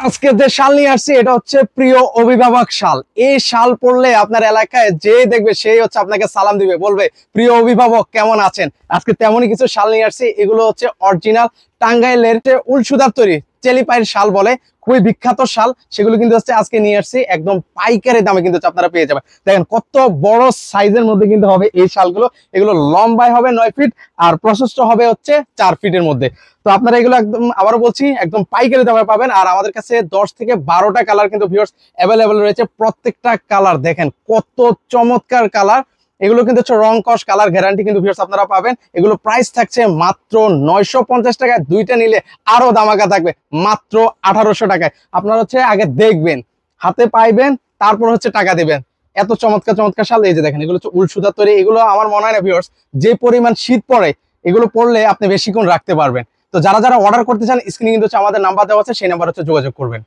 আজকে যে শাল নিয়ে আসছি এটা হচ্ছে প্রিয় অভিভাবক শাল। এই শাল পরলে আপনার এলাকায় যে দেখবে সেই হচ্ছে আপনাকে সালাম দিবে, বলবে প্রিয় অভিভাবক কেমন আছেন। আজকে তেমনই কিছু শাল নিয়ে আসছি। এগুলো হচ্ছে অরিজিনাল টাঙ্গাইলের উল সুতার তৈরি চেলিপাইয়ের শাল বলে, খুবই বিখ্যাত শাল। সেগুলো কিন্তু হচ্ছে আজকে নিয়ে আসছি একদম পাইকারি দামে কিন্তু আপনারা পেয়ে যাবেন। দেখেন কত বড় সাইজের মধ্যে কিন্তু হবে এই শালগুলো। এগুলো লম্বায় হবে 9 ফিট আর প্রশস্ত হবে হচ্ছে 4 ফিটের মধ্যে। তো আপনারা এগুলো একদম আবারও বলছি একদম পাইকারি দামে পাবেন। আর আমাদের কাছে 10 থেকে 12টা কালার কিন্তু ভিউয়ার্স অ্যাভেলেবেল রয়েছে। প্রত্যেকটা কালার দেখেন কত চমৎকার কালার। এগুলো কিন্তু হচ্ছে রং কস কালার গ্যারান্টি কিন্তু ভিউয়ার্স আপনারা পাবেন। এগুলো প্রাইস থাকছে মাত্র 950 টাকায়। দুইটা নিলে আরো দামাকা থাকবে মাত্র 1800 টাকায়। আপনারা হচ্ছে আগে দেখবেন, হাতে পাইবেন, তারপর হচ্ছে টাকা দিবেন। এত চমৎকার চমৎকার শাল। এই যে দেখেন এগুলো হচ্ছে উল সুতার তৈরি। এগুলো আমার মনে হয় না ভিউয়ার্স, যে পরিমাণ শীত পড়ে এগুলো পরলে আপনি বেশিক্ষণ রাখতে পারবেন। তো যারা যারা অর্ডার করতে চান স্ক্রিনে কিন্তু হচ্ছে আমাদের নাম্বার দেওয়া আছে, সেই নাম্বার হচ্ছে যোগাযোগ করবেন।